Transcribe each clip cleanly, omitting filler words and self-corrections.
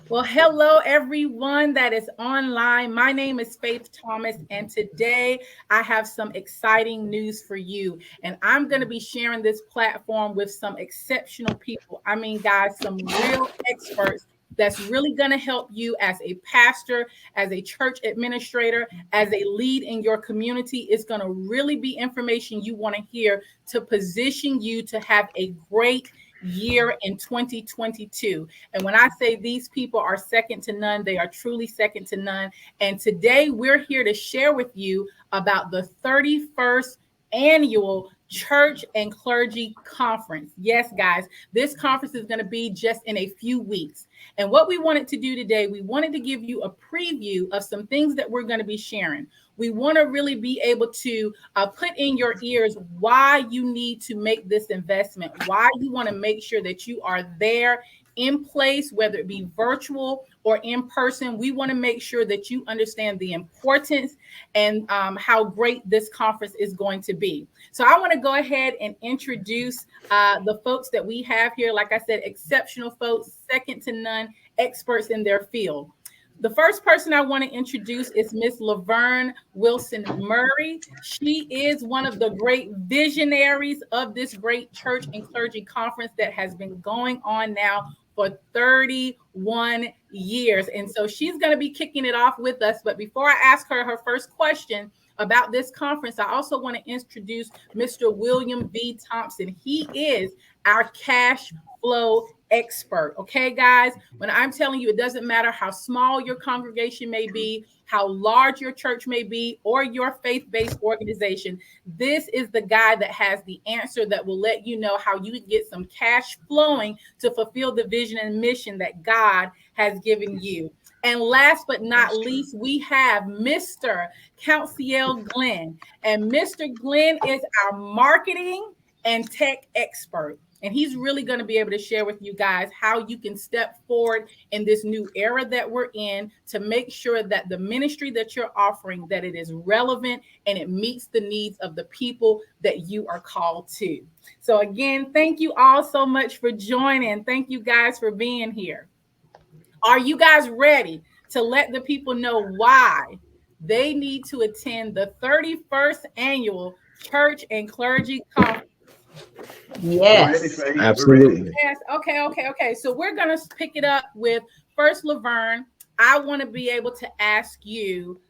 Well, hello, everyone that is online. My name is Faith Thomas, and today I have some exciting news for you. And I'm going to be sharing this platform with some exceptional people. I mean, guys, some real experts that's really going to help you as a pastor, as a church administrator, as a lead in your community. It's going to really be information you want to hear to position you to have a great year in 2022. And when I say these people are second to none, they are truly second to none. And today we're here to share with you about the 31st annual Church and Clergy Conference. Yes, guys, this conference is going to be just in a few weeks. And what we wanted to do today, we wanted to give you a preview of some things that we're going to be sharing. We want to really be able to put in your ears why you need to make this investment, why you want to make sure that you are there in place, whether it be virtual or in person. We want to make sure that you understand the importance and how great this conference is going to be. So I want to go ahead and introduce the folks that we have here. Like I said, exceptional folks, second to none, experts in their field. The first person I want to introduce is Miss Laverne Wilson Murray. She is one of the great visionaries of this great church and clergy conference that has been going on now for 31 years. And so she's going to be kicking it off with us. But before I ask her her first question about this conference, I also want to introduce Mr. William V. Thompson. He is our cash flow expert. Okay, guys, when I'm telling you, it doesn't matter how small your congregation may be, how large your church may be, or your faith-based organization, this is the guy that has the answer that will let you know how you can get some cash flowing to fulfill the vision and mission that God has given you. And last but not least, we have Mr. Counciel Glenn. And Mr. Glenn is our marketing and tech expert. And he's really going to be able to share with you guys how you can step forward in this new era that we're in to make sure that the ministry that you're offering, that it is relevant and it meets the needs of the people that you are called to. So again, thank you all so much for joining. Thank you guys for being here. Are you guys ready to let the people know why they need to attend the 31st annual Church and Clergy Conference? Yes. Absolutely. Yes. Okay. So we're going to pick it up with first, Laverne. I want to be able to ask you.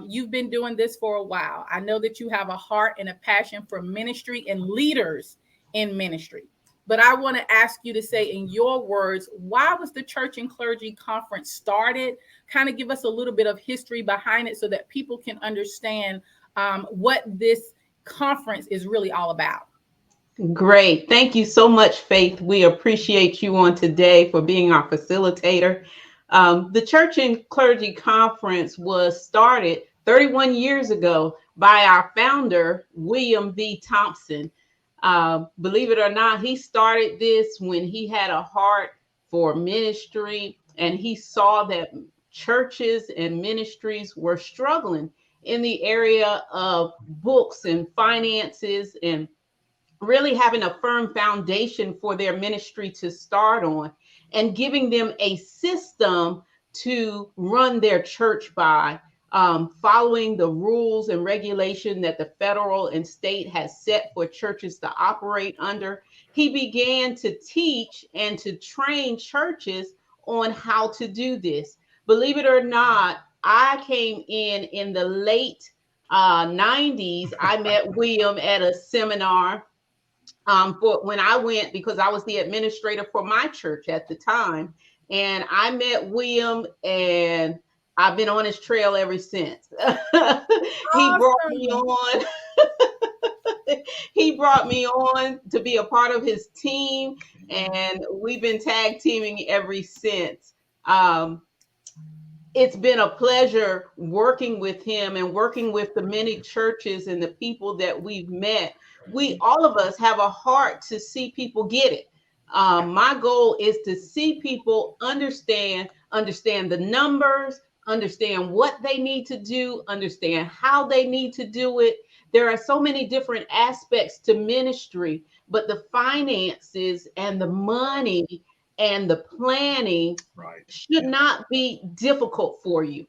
You've been doing this for a while. I know that you have a heart and a passion for ministry and leaders in ministry. But I want to ask you to say in your words, why was the Church and Clergy Conference started? Kind of give us a little bit of history behind it so that people can understand what this conference is really all about. Great. Thank you so much, Faith. We appreciate you on today for being our facilitator. The Church and Clergy Conference was started 31 years ago by our founder, William V. Thompson. Believe it or not, he started this when he had a heart for ministry, and he saw that churches and ministries were struggling in the area of books and finances and really having a firm foundation for their ministry to start on and giving them a system to run their church by, following the rules and regulation that the federal and state has set for churches to operate under. He began to teach and to train churches on how to do this. Believe it or not, I came in the late 90s. I met William at a seminar for when I went, because I was the administrator for my church at the time. And I met William, and I've been on his trail ever since. He brought me on. He brought me on to be a part of his team, and we've been tag teaming ever since. It's been a pleasure working with him and working with the many churches and the people that we've met. We, all of us, have a heart to see people get it. My goal is to see people understand the numbers, understand what they need to do, understand how they need to do it. There are so many different aspects to ministry, but the finances and the money and the planning Right. should not be difficult for you.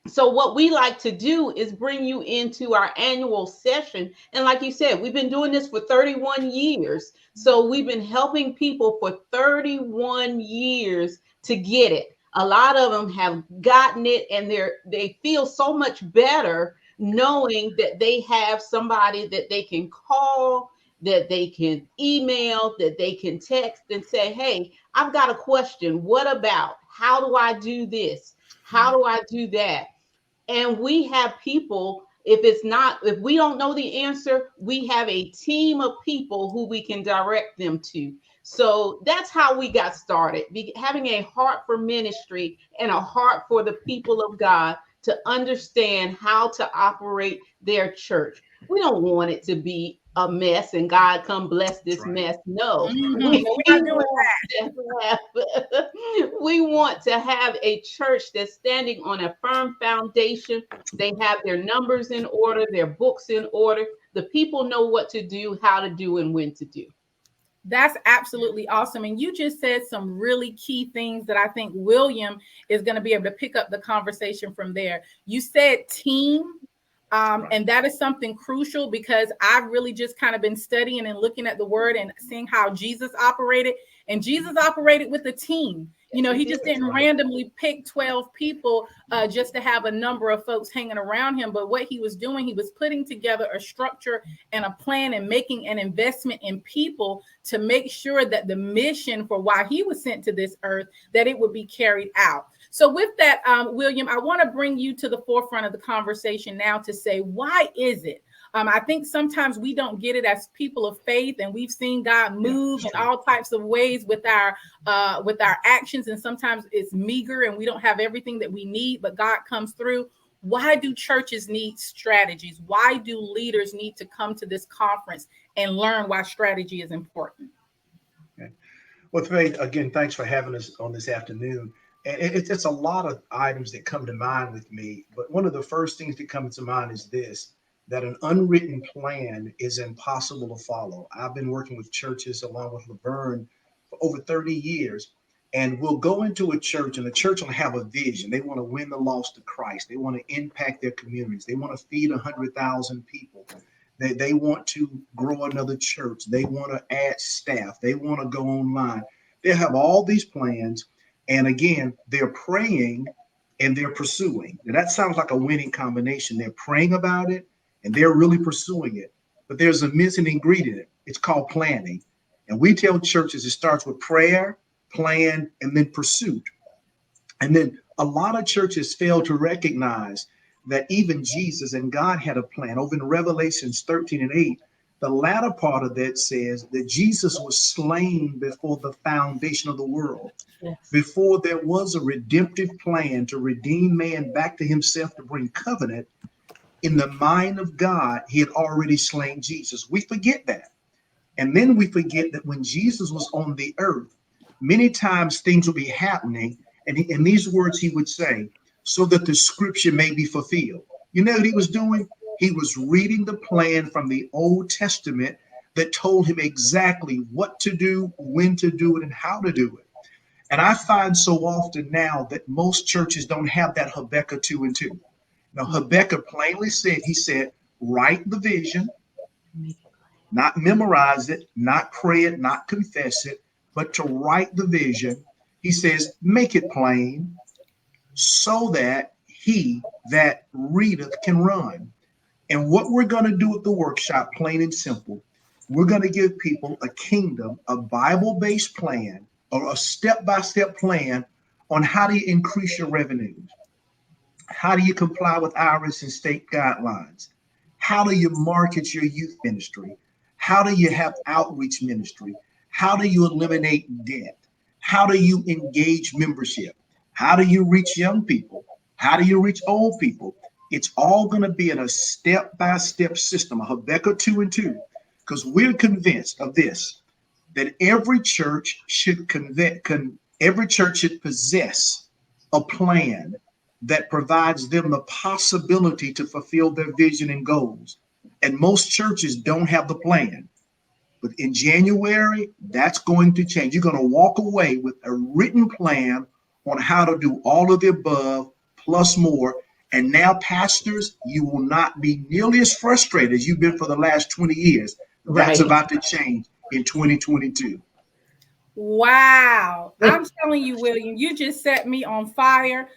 So what we like to do is bring you into our annual session. And like you said, we've been doing this for 31 years. So we've been helping people for 31 years to get it. A lot of them have gotten it, and they feel so much better knowing that they have somebody that they can call, that they can email, that they can text and say, "Hey, I've got a question. What about? How do I do this? How do I do that?" And we have people, if we don't know the answer, we have a team of people who we can direct them to. So that's how we got started, having a heart for ministry and a heart for the people of God to understand how to operate their church. We don't want it to be a mess and God come bless this mess. No, Mhm. we, No, we're we not doing want to have we want to have a church that's standing on a firm foundation. They have their numbers in order, their books in order. The people know what to do, how to do, and when to do. That's absolutely awesome. And you just said some really key things that I think William is going to be able to pick up the conversation from there. You said team. And that is something crucial because I've really just kind of been studying and looking at the word and seeing how Jesus operated. And Jesus operated with a team. You know, he just didn't randomly pick 12 people just to have a number of folks hanging around him. But what he was doing, he was putting together a structure and a plan and making an investment in people to make sure that the mission for why he was sent to this earth, that it would be carried out. So with that, William, I want to bring you to the forefront of the conversation now to say, why is it? I think sometimes we don't get it as people of faith, and we've seen God move in all types of ways with our actions, and sometimes it's meager and we don't have everything that we need, but God comes through. Why do churches need strategies? Why do leaders need to come to this conference and learn why strategy is important? Okay. Well, Faith, again, thanks for having us on this afternoon. And it's a lot of items that come to mind with me. But one of the first things that comes to mind is this, that an unwritten plan is impossible to follow. I've been working with churches along with Laverne for over 30 years. And we'll go into a church, and the church will have a vision. They want to win the lost to Christ. They want to impact their communities. They want to feed 100,000 people. They want to grow another church. They want to add staff. They want to go online. They have all these plans. And again, they're praying and they're pursuing. Now, that sounds like a winning combination. They're praying about it and they're really pursuing it. But there's a missing ingredient. It's called planning. And we tell churches it starts with prayer, plan, and then pursuit. And then a lot of churches fail to recognize that even Jesus and God had a plan. Over in Revelations 13 and 8, the latter part of that says that Jesus was slain before the foundation of the world. Yes. Before there was a redemptive plan to redeem man back to himself, to bring covenant, in the mind of God, he had already slain Jesus. We forget that. And then we forget that when Jesus was on the earth, many times things will be happening. And in these words, he would say, so that the scripture may be fulfilled. You know what he was doing? He was reading the plan from the Old Testament that told him exactly what to do, when to do it, and how to do it. And I find so often now that most churches don't have that Habakkuk 2 and 2. Now, Habakkuk plainly said, he said, write the vision, not memorize it, not pray it, not confess it, but to write the vision. He says, make it plain so that he that readeth can run. And what we're going to do at the workshop, plain and simple, we're going to give people a kingdom, a Bible-based plan, or a step-by-step plan on how do you increase your revenues? How do you comply with IRS and state guidelines? How do you market your youth ministry? How do you have outreach ministry? How do you eliminate debt? How do you engage membership? How do you reach young people? How do you reach old people? It's all going to be in a step-by-step system, a Habakkuk 2 and 2, because we're convinced of this, that every church should possess a plan that provides them the possibility to fulfill their vision and goals. And most churches don't have the plan. But in January, that's going to change. You're going to walk away with a written plan on how to do all of the above plus more. And now, pastors, you will not be nearly as frustrated as you've been for the last 20 years. That's Right. about to change in 2022. Wow. I'm telling you, William, you just set me on fire.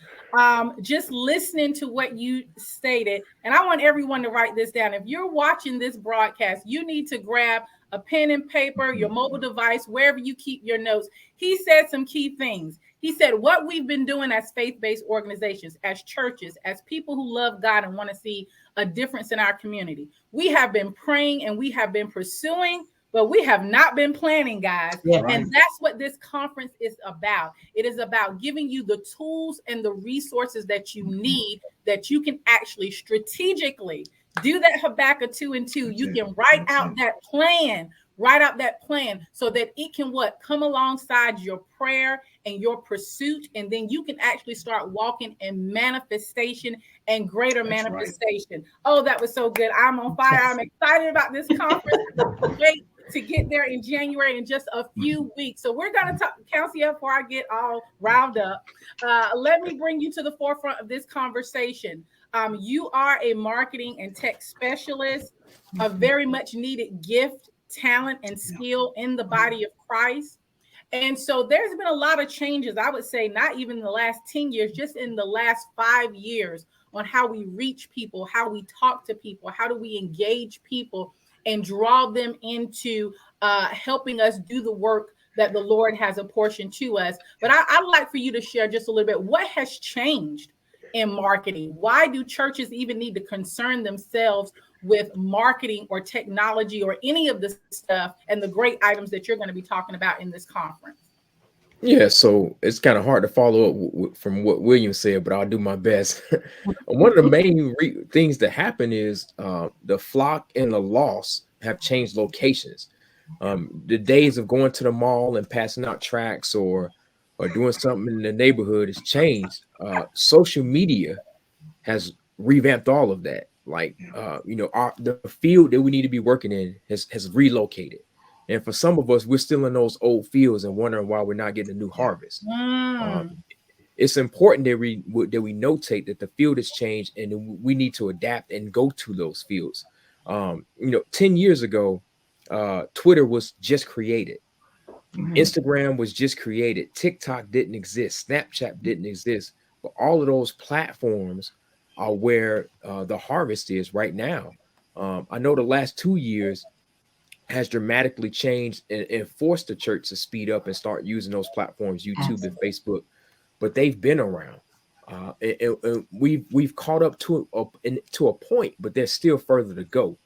Just listening to what you stated. And I want everyone to write this down. If you're watching this broadcast, you need to grab a pen and paper, your mobile device, wherever you keep your notes. He said some key things. He said, what we've been doing as faith-based organizations, as churches, as people who love God and want to see a difference in our community. We have been praying and we have been pursuing, but we have not been planning, guys. Yeah. Right. And that's what this conference is about. It is about giving you the tools and the resources that you need, that you can actually strategically do that Habakkuk 2:2. You can write out that plan. Write out that plan so that it can come alongside your prayer and your pursuit, and then you can actually start walking in manifestation and greater manifestation. Right. Oh, that was so good. I'm on fire. I'm excited about this conference. Wait to get there in January in just a few weeks. So we're going to talk, Council, before I get all riled up. Let me bring you to the forefront of this conversation. You are a marketing and tech specialist, a very much needed gift, talent, and skill in the body of Christ. And so there's been a lot of changes, I would say, not even in the last 10 years, just in the last 5 years, on how we reach people, how we talk to people, how do we engage people and draw them into helping us do the work that the Lord has apportioned to us. But I'd like for you to share just a little bit, what has changed in marketing? Why do churches even need to concern themselves with marketing or technology or any of the stuff and the great items that you're going to be talking about in this conference? Yeah, so it's kind of hard to follow up from what William said, but I'll do my best. One of the main things that happen is the flock and the loss have changed locations. The days of going to the mall and passing out tracts or doing something in the neighborhood has changed. Social media has revamped all of that. Like the field that we need to be working in has relocated. And for some of us, we're still in those old fields and wondering why we're not getting a new harvest. It's important that we notate that the field has changed and we need to adapt and go to those fields. 10 years ago, Twitter was just created. Instagram was just created. TikTok didn't exist. Snapchat didn't exist. But all of those platforms are where the harvest is right now. I know the last 2 years has dramatically changed and forced the church to speed up and start using those platforms, YouTube and Facebook, but they've been around. And we've caught up to a point, but there's still further to go.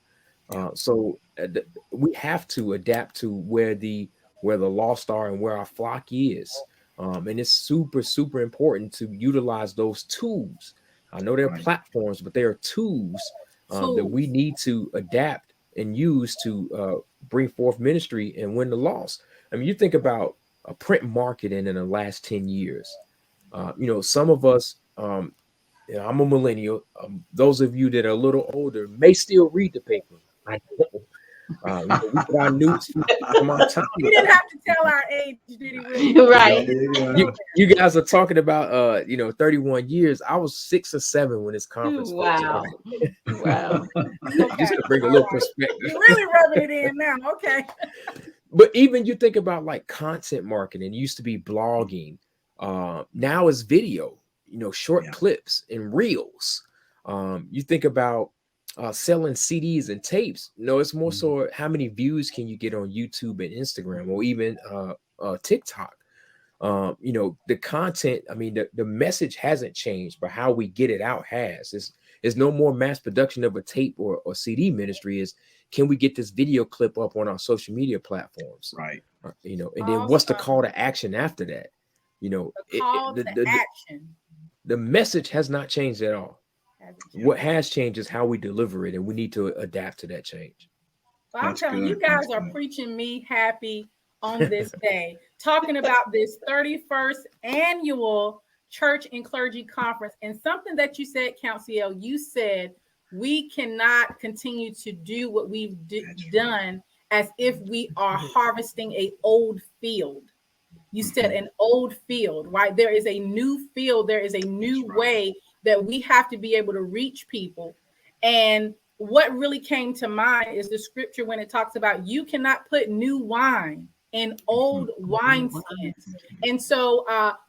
So we have to adapt to where the lost are and where our flock is. And it's super, super important to utilize those tools. I know they're platforms, but they are tools that we need to adapt and use to bring forth ministry and win the loss. I mean, you think about print marketing in the last 10 years. Some of us, I'm a millennial. Those of you that are a little older may still read the paper. I know. We get our news from our time. He didn't have to tell our age, did he? Really? Right. You guys are talking about 31 years. I was 6 or 7 when this conference. Wow. Wow. Just to bring a little perspective. You're really rubbing it in now. Okay. But even you think about like content marketing, it used to be blogging. Now it's video, short clips and reels. You think about selling CDs and tapes. No, it's more so how many views can you get on YouTube and Instagram or even TikTok. The content, I mean, the message hasn't changed, but how we get it out has. It's no more mass production of a tape or CD ministry. Is can we get this video clip up on our social media platforms? Right. And then what's the call to action after that? Action. The message has not changed at all. What has changed is how we deliver it, and we need to adapt to that change. Well, I'm telling you, guys are preaching me happy on this day, talking about this 31st annual Church and Clergy Conference. And something that you said, Council, you said we cannot continue to do what we've done as if we are harvesting a old field. You said an old field, right? There is a new field. There is a new way that we have to be able to reach people. And what really came to mind is the scripture when it talks about you cannot put new wine in old wineskins. And so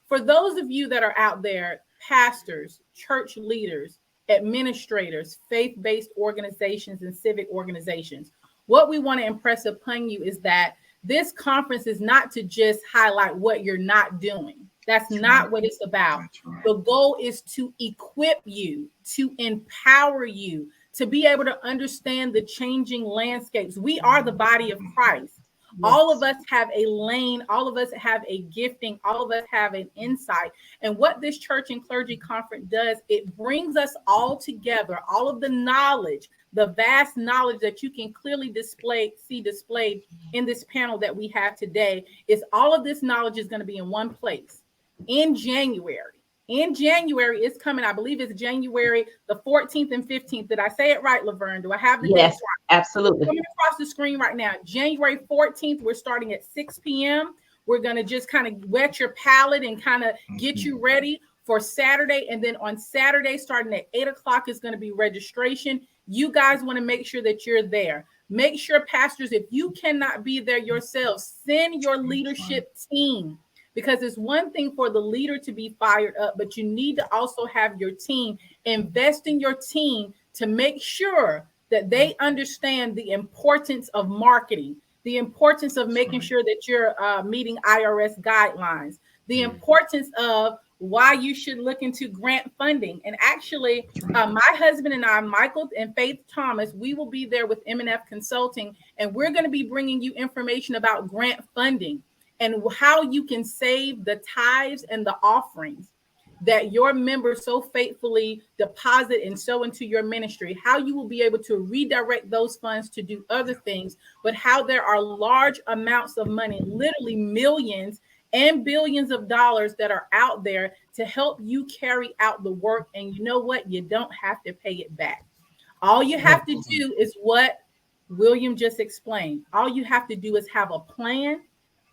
for those of you that are out there, pastors, church leaders, administrators, faith-based organizations, and civic organizations, what we want to impress upon you is that this conference is not to just highlight what you're not doing. That's not what it's about. The goal is to equip you, to empower you, to be able to understand the changing landscapes. We are the body of Christ. All of us have a lane. All of us have a gifting. All of us have an insight. And what this church and clergy conference does, it brings us all together, all of the knowledge, the vast knowledge that you can clearly see displayed in this panel that we have today. Is all of this knowledge is going to be in one place in January. In January, it's coming. I believe it's January the 14th and 15th. Did I say it right, Laverne? Do I have the dates right? Absolutely. Coming across the screen right now. January 14th, we're starting at 6 p.m. We're going to just kind of wet your palate and kind of get you ready for Saturday. And then on Saturday, starting at 8 o'clock, is going to be registration. You guys want to make sure that you're there. Make sure, pastors, if you cannot be there yourselves, send your leadership team. Because it's one thing for the leader to be fired up, but you need to also have your team. Invest in your team to make sure that they understand the importance of marketing, the importance of making sure that you're meeting IRS guidelines, the importance of why you should look into grant funding. And actually, my husband and I, Michael and Faith Thomas, we will be there with M&F Consulting, and we're going to be bringing you information about grant funding and how you can save the tithes and the offerings that your members so faithfully deposit and sow into your ministry, how you will be able to redirect those funds to do other things, but how there are large amounts of money, literally millions and billions of dollars that are out there to help you carry out the work. And you know what? You don't have to pay it back. All you have to do is what William just explained. All you have to do is have a plan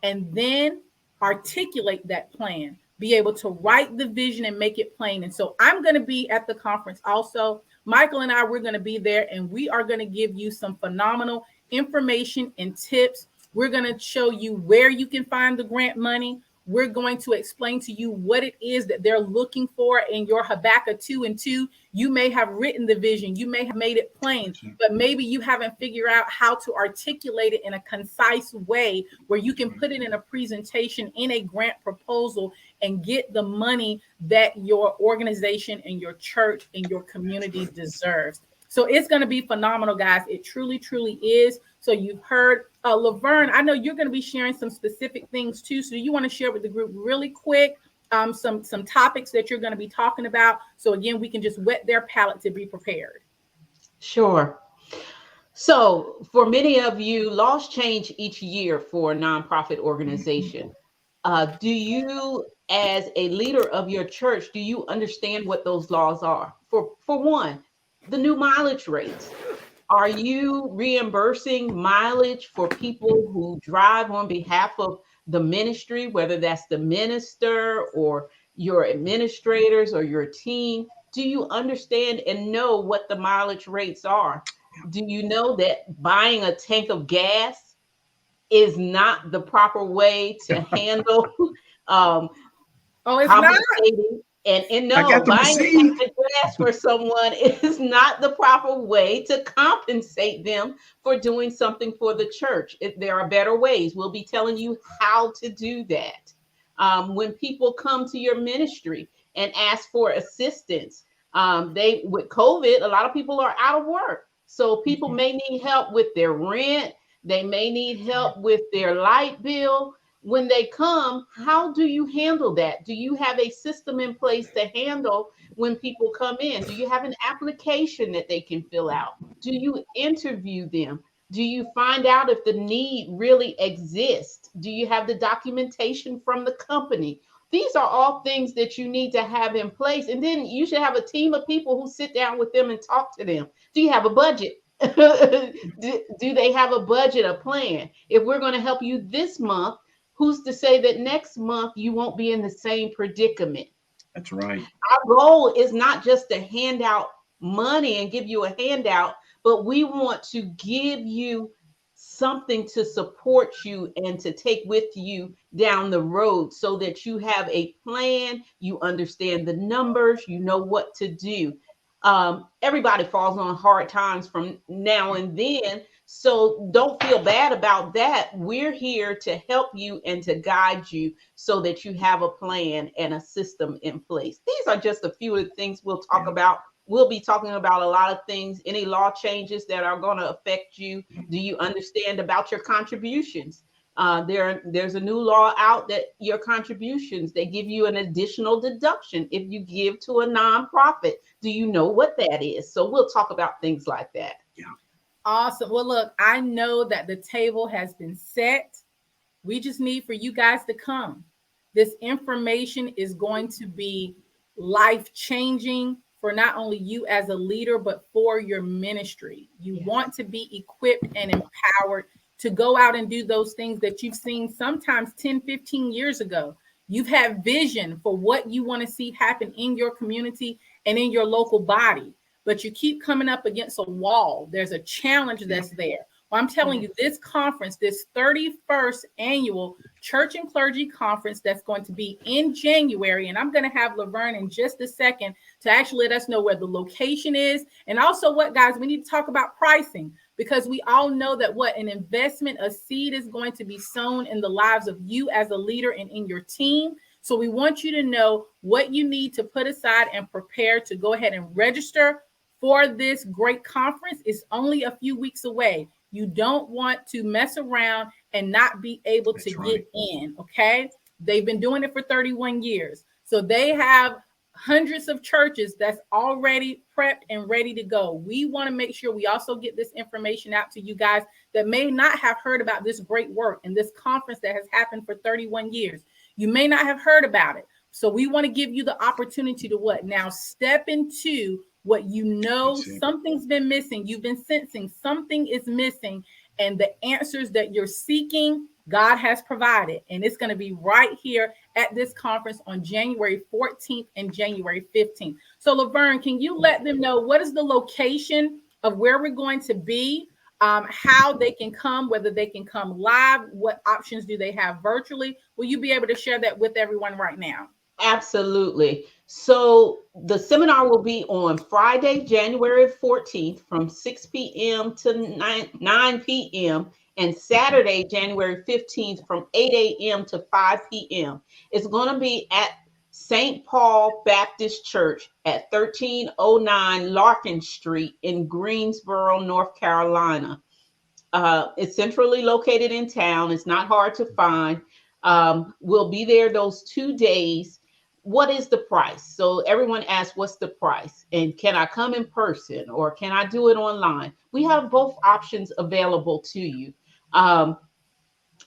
and then articulate that plan, be able to write the vision and make it plain. And so I'm going to be at the conference also. Michael and I, we're going to be there, and we are going to give you some phenomenal information and tips. We're going to show you where you can find the grant money. We're going to explain to you what it is that they're looking for in your Habakkuk 2:2. You may have written the vision. You may have made it plain, but maybe you haven't figured out how to articulate it in a concise way where you can put it in a presentation, in a grant proposal, and get the money that your organization and your church and your community deserves. So it's going to be phenomenal, guys. It truly, truly is. So you've heard Laverne, I know you're going to be sharing some specific things too. So you want to share with the group really quick some topics that you're going to be talking about. So again, we can just whet their palate to be prepared. Sure. So for many of you, laws change each year for a nonprofit organization. Do you, as a leader of your church, do you understand what those laws are? For one, the new mileage rates. Are you reimbursing mileage for people who drive on behalf of the ministry, whether that's the minister or your administrators or your team? Do you understand and know what the mileage rates are? Do you know that buying a tank of gas is not the proper way to handle compensating? And no, buying a tank of gas for someone is not the proper way to compensate them for doing something for the church. There are better ways. We'll be telling you how to do that. When people come to your ministry and ask for assistance, with COVID, a lot of people are out of work. So people may need help with their rent. They may need help with their light bill. When they come, how do you handle that? Do you have a system in place to handle when people come in? Do you have an application that they can fill out? Do you interview them? Do you find out if the need really exists? Do you have the documentation from the company? These are all things that you need to have in place. And then you should have a team of people who sit down with them and talk to them. Do you have a budget? Do they have a budget, a plan? If we're going to help you this month, who's to say that next month you won't be in the same predicament? That's right. Our goal is not just to hand out money and give you a handout, but we want to give you something to support you and to take with you down the road so that you have a plan, you understand the numbers, you know what to do. Everybody falls on hard times from now and then. So don't feel bad about that. We're here to help you and to guide you so that you have a plan and a system in place. These are just a few of the things we'll talk about. We'll be talking about a lot of things, any law changes that are going to affect you. Do you understand about your contributions? There's a new law out that your contributions, they give you an additional deduction if you give to a nonprofit. Do you know what that is? So we'll talk about things like that. Yeah. Awesome. Well, look, I know that the table has been set. We just need for you guys to come. This information is going to be life-changing for not only you as a leader, but for your ministry. You want to be equipped and empowered to go out and do those things that you've seen sometimes 10, 15 years ago. You've had vision for what you want to see happen in your community and in your local body, but you keep coming up against a wall. There's a challenge that's there. Well, I'm telling you, this conference, this 31st annual Church and Clergy Conference that's going to be in January, and I'm going to have Laverne in just a second to actually let us know where the location is. And also what, guys, we need to talk about pricing, because we all know that what an investment, a seed is going to be sown in the lives of you as a leader and in your team. So we want you to know what you need to put aside and prepare to go ahead and register for this great conference. It's only a few weeks away. You don't want to mess around and not be able to get in, okay? They've been doing it for 31 years. So they have hundreds of churches that's already prepped and ready to go. We want to make sure we also get this information out to you guys that may not have heard about this great work and this conference that has happened for 31 years. You may not have heard about it. So we want to give you the opportunity to what? Now step into what you know. Something's been missing. You've been sensing something is missing, and the answers that you're seeking, God has provided. And it's going to be right here at this conference on January 14th and January 15th. So Laverne, can you let them know what is the location of where we're going to be, how they can come, whether they can come live, what options do they have virtually? Will you be able to share that with everyone right now? Absolutely. So the seminar will be on Friday, January 14th from 6 p.m. to 9 p.m. and Saturday, January 15th from 8 a.m. to 5 p.m. It's going to be at St. Paul Baptist Church at 1309 Larkin Street in Greensboro, North Carolina. It's centrally located in town. It's not hard to find. We'll be there those 2 days. What is the price? So everyone asks, what's the price? And can I come in person or can I do it online? We have both options available to you.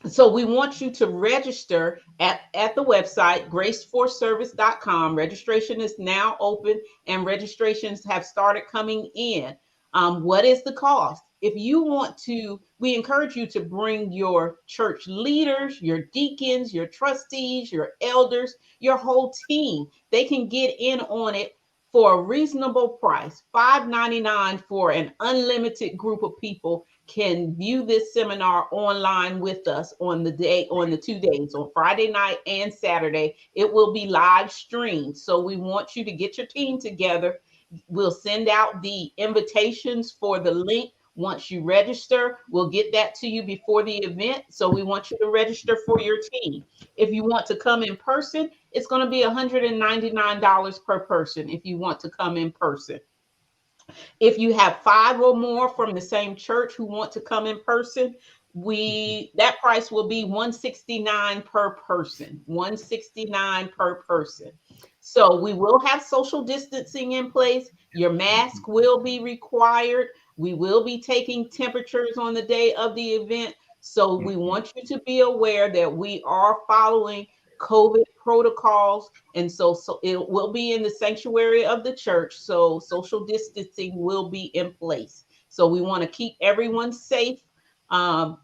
So we want you to register at the website, graceforservice.com. Registration is now open and registrations have started coming in. What is the cost? If you want to, we encourage you to bring your church leaders, your deacons, your trustees, your elders, your whole team. They can get in on it for a reasonable price, $5.99 for an unlimited group of people can view this seminar online with us on the 2 days, on Friday night and Saturday. It will be live streamed. So we want you to get your team together. We'll send out the invitations for the link. Once you register, we'll get that to you before the event. So we want you to register for your team. If you want to come in person, it's going to be $199 per person if you want to come in person. If you have 5 or more from the same church who want to come in person, that price will be $169 per person. $169 per person. So we will have social distancing in place. Your mask will be required. We will be taking temperatures on the day of the event. So we want you to be aware that we are following COVID protocols. And so it will be in the sanctuary of the church. So social distancing will be in place. So we want to keep everyone safe. And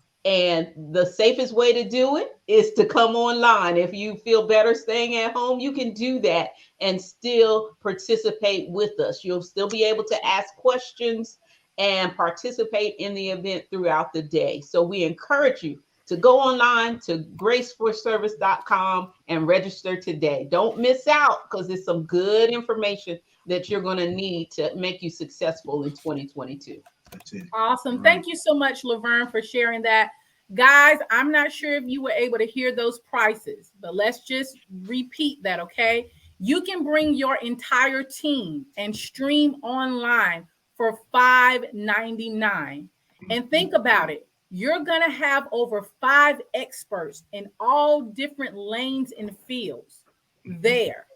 the safest way to do it is to come online. If you feel better staying at home, you can do that and still participate with us. You'll still be able to ask questions and participate in the event throughout the day. So we encourage you to go online to graceforservice.com and register today. Don't miss out, because there's some good information that you're going to need to make you successful in 2022. That's it. Awesome. Thank you so much, Laverne, for sharing that. Guys, I'm not sure if you were able to hear those prices, but let's just repeat that, okay? You can bring your entire team and stream online for $5.99. And think about it. You're going to have over 5 experts in all different lanes and fields there.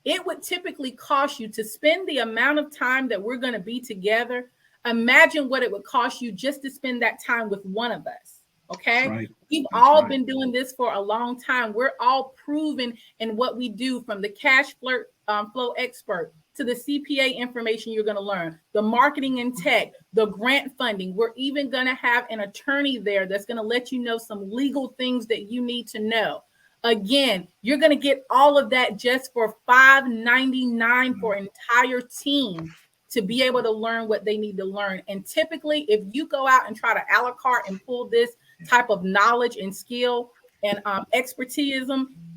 It would typically cost you to spend the amount of time that we're going to be together. Imagine what it would cost you just to spend that time with one of us. Okay. Right. We've That's all right. been doing this for a long time. We're all proven in what we do, from the cash flow expert to the CPA information you're going to learn, the marketing and tech, the grant funding. We're even going to have an attorney there that's going to let you know some legal things that you need to know. Again, you're going to get all of that just for $5.99 for an entire team to be able to learn what they need to learn. And typically, if you go out and try to a la carte and pull this type of knowledge and skill and expertise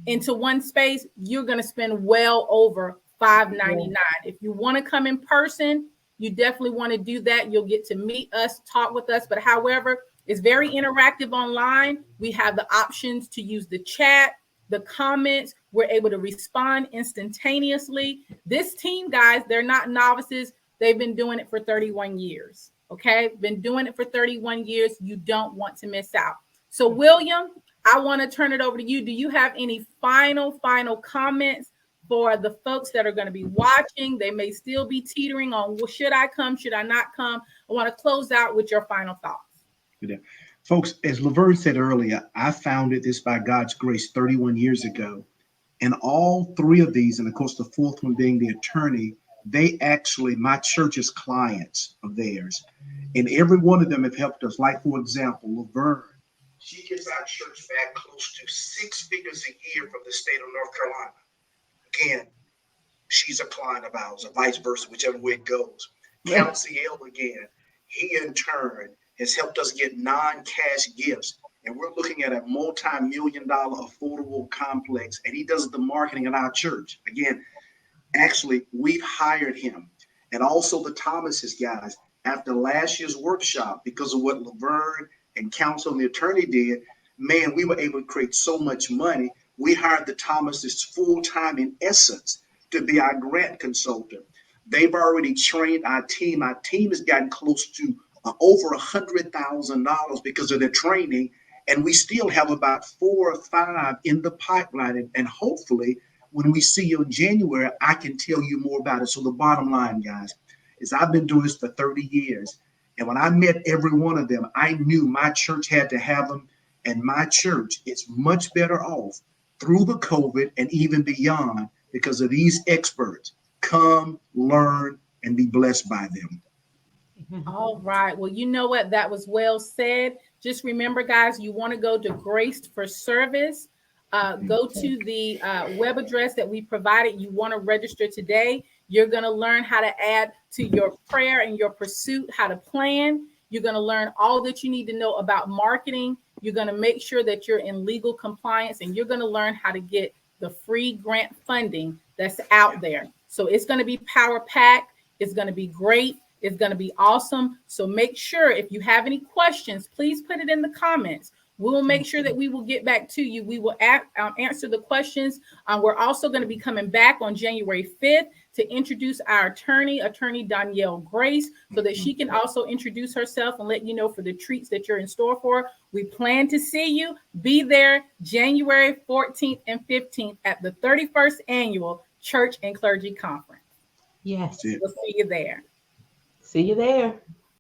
into one space, you're going to spend well over $5.99. If you want to come in person, you definitely want to do that. You'll get to meet us, talk with us. But however, it's very interactive online. We have the options to use the chat, the comments. We're able to respond instantaneously. This team, guys, they're not novices. They've been doing it for 31 years. Okay, been doing it for 31 years. You don't want to miss out. So, William, I want to turn it over to you. Do you have any final comments for the folks that are going to be watching? They may still be teetering on, well, should I come? Should I not come? I want to close out with your final thoughts. Yeah. Folks, as Laverne said earlier, I founded this by God's grace 31 years ago. And all 3 of these, and of course, the 4th one being the attorney, they actually, my church's clients of theirs. And every one of them have helped us. Like, for example, Laverne, she gets our church back close to 6 figures a year from the state of North Carolina. Again, she's a client of ours, or vice versa, whichever way it goes. Council again, he in turn has helped us get non-cash gifts. And we're looking at a multi-million-dollar affordable complex, and he does the marketing in our church. Again, actually, we've hired him. And also the Thomases guys, after last year's workshop, because of what Laverne and counsel and the attorney did, man, we were able to create so much money. We hired the Thomases full-time, in essence, to be our grant consultant. They've already trained our team. Our team has gotten close to over $100,000 because of their training. And we still have about 4 or 5 in the pipeline. And hopefully, when we see you in January, I can tell you more about it. So the bottom line, guys, is I've been doing this for 30 years. And when I met every one of them, I knew my church had to have them. And my church is much better off through the COVID and even beyond because of these experts. Come, learn, and be blessed by them. All right. Well, you know what? That was well said. Just remember, guys, you want to go to Graced for Service. Go to the web address that we provided. You want to register today. You're going to learn how to add to your prayer and your pursuit, how to plan. You're going to learn all that you need to know about marketing. You're going to make sure that you're in legal compliance, and you're going to learn how to get the free grant funding that's out there. So it's going to be power packed. It's going to be great. It's going to be awesome. So make sure, if you have any questions, please put it in the comments. We will make sure that we will get back to you. We will answer the questions. We're also going to be coming back on January 5th to introduce our attorney Danielle Grace, so that she can also introduce herself and let you know for the treats that you're in store for. We plan to see you. Be there January 14th and 15th at the 31st Annual Church and Clergy Conference. Yes. We'll see you there. See you there.